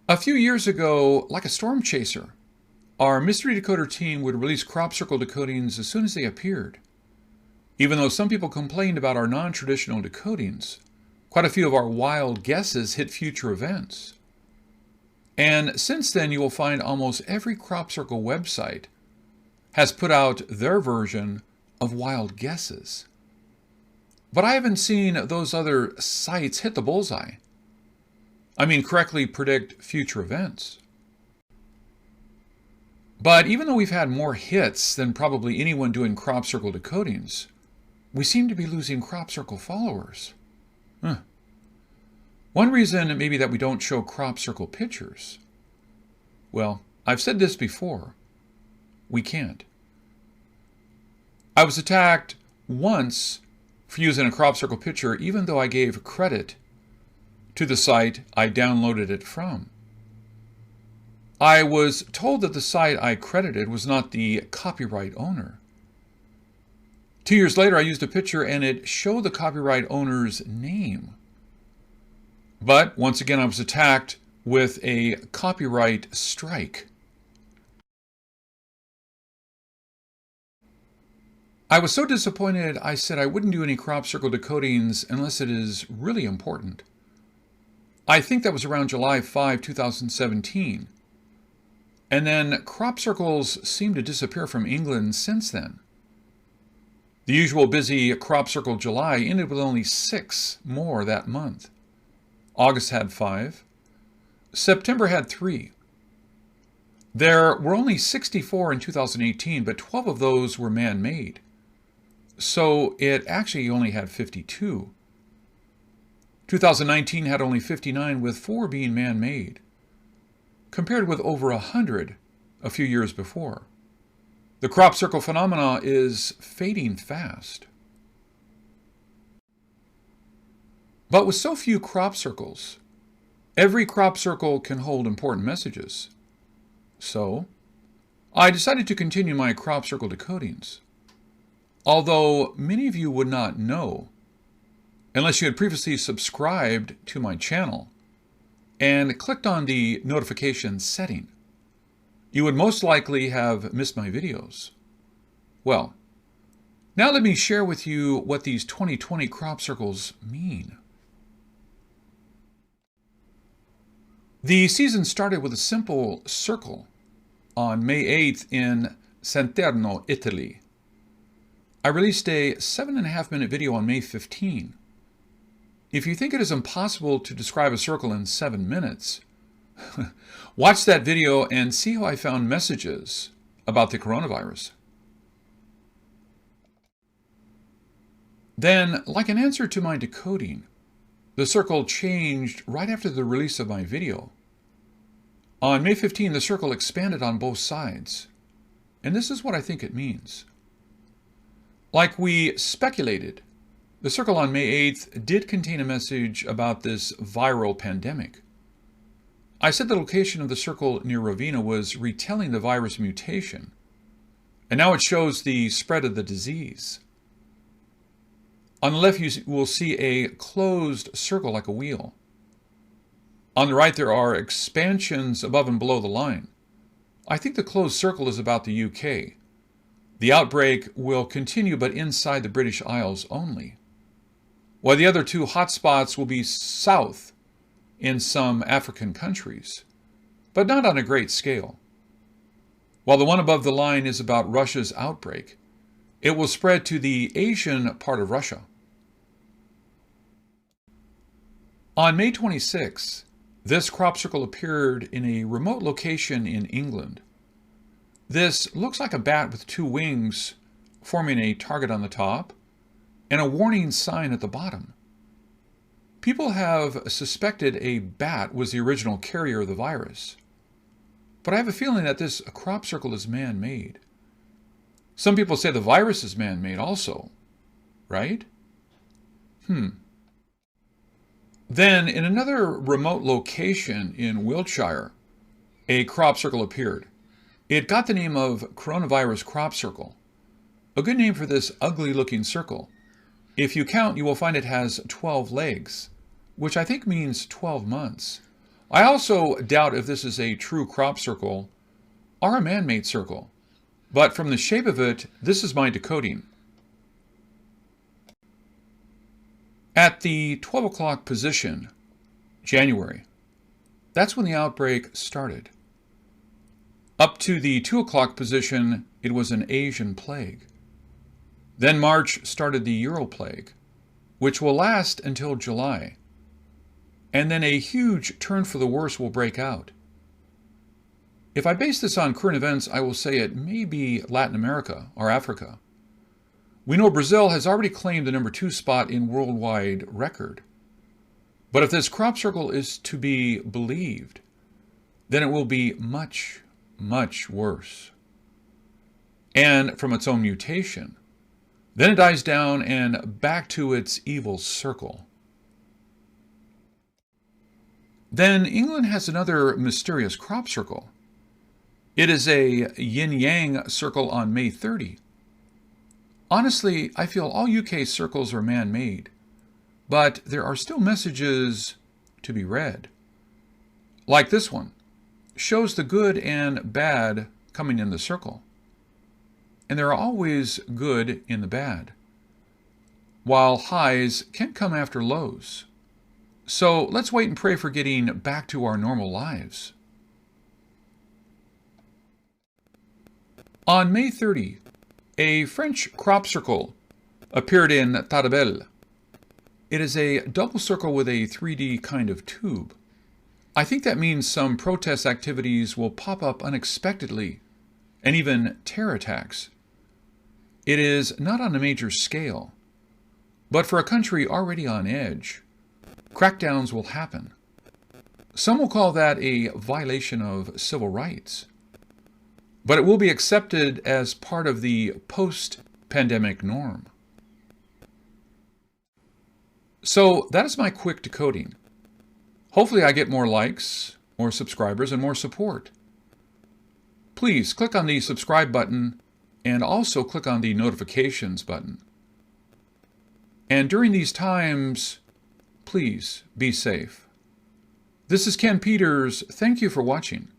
A few years ago, like a storm chaser, our mystery decoder team would release crop circle decodings as soon as they appeared. Even though some people complained about our non-traditional decodings, quite a few of our wild guesses hit future events. And since then, you will find almost every crop circle website has put out their version of wild guesses. But I haven't seen those other sites hit the bullseye. I mean, correctly predict future events. But even though we've had more hits than probably anyone doing crop circle decodings, we seem to be losing crop circle followers. One reason may be that we don't show crop circle pictures. Well, I've said this before. We can't. I was attacked once for using a crop circle picture, even though I gave credit to the site I downloaded it from. I was told that the site I credited was not the copyright owner. 2 years later, I used a picture and it showed the copyright owner's name. But once again, I was attacked with a copyright strike. I was so disappointed, I said I wouldn't do any crop circle decodings unless it is really important. I think that was around July 5, 2017. And then crop circles seem to disappear from England since then. The usual busy crop circle July ended with only 6 more that month. August had 5. September had 3. There were only 64 in 2018, but 12 of those were man-made. So it actually only had 52. 2019 had only 59, with 4 being man-made, compared with over 100 a few years before. The crop circle phenomena is fading fast. But with so few crop circles, every crop circle can hold important messages. So, I decided to continue my crop circle decodings. Although many of you would not know, unless you had previously subscribed to my channel and clicked on the notification setting, you would most likely have missed my videos. Well, now let me share with you what these 2020 crop circles mean. The season started with a simple circle on May 8th in Santerno, Italy. I released a 7.5-minute video on May 15. If you think it is impossible to describe a circle in 7 minutes, watch that video and see how I found messages about the coronavirus. Then, like an answer to my decoding, the circle changed right after the release of my video. On May 15, the circle expanded on both sides, and this is what I think it means. Like we speculated, the circle on May 8th did contain a message about this viral pandemic. I said the location of the circle near Ravenna was retelling the virus mutation, and now it shows the spread of the disease. On the left, you will see a closed circle like a wheel. On the right, there are expansions above and below the line. I think the closed circle is about the UK. The outbreak will continue, but inside the British Isles only, while the other 2 hotspots will be south in some African countries, but not on a great scale. While the one above the line is about Russia's outbreak, it will spread to the Asian part of Russia. On May 26, this crop circle appeared in a remote location in England. This looks like a bat with 2 wings forming a target on the top and a warning sign at the bottom. People have suspected a bat was the original carrier of the virus, but I have a feeling that this crop circle is man-made. Some people say the virus is man-made also, right? Then, in another remote location in Wiltshire, a crop circle appeared. It got the name of coronavirus crop circle, a good name for this ugly-looking circle. If you count, you will find it has 12 legs, which I think means 12 months. I also doubt if this is a true crop circle or a man-made circle, but from the shape of it, this is my decoding. At the 12 o'clock position, January, that's when the outbreak started. Up to the 2 o'clock position, it was an Asian plague. Then March started the Euro plague, which will last until July. And then a huge turn for the worse will break out. If I base this on current events, I will say it may be Latin America or Africa. We know Brazil has already claimed the number 2 spot in worldwide record. But if this crop circle is to be believed, then it will be much, much worse. And from its own mutation, then it dies down and back to its evil circle. Then England has another mysterious crop circle. It is a yin-yang circle on May 30. Honestly, I feel all UK circles are man-made, but there are still messages to be read. Like this one, shows the good and bad coming in the circle. And there are always good in the bad, while highs can come after lows. So let's wait and pray for getting back to our normal lives. On May 30, a French crop circle appeared in Tarabel. It is a double circle with a 3D kind of tube. I think that means some protest activities will pop up unexpectedly, and even terror attacks. It is not on a major scale, but for a country already on edge, crackdowns will happen. Some will call that a violation of civil rights, but it will be accepted as part of the post-pandemic norm. So that is my quick decoding. Hopefully I get more likes, more subscribers, and more support. Please click on the subscribe button and also click on the notifications button. And during these times, please be safe. This is Ken Peters. Thank you for watching.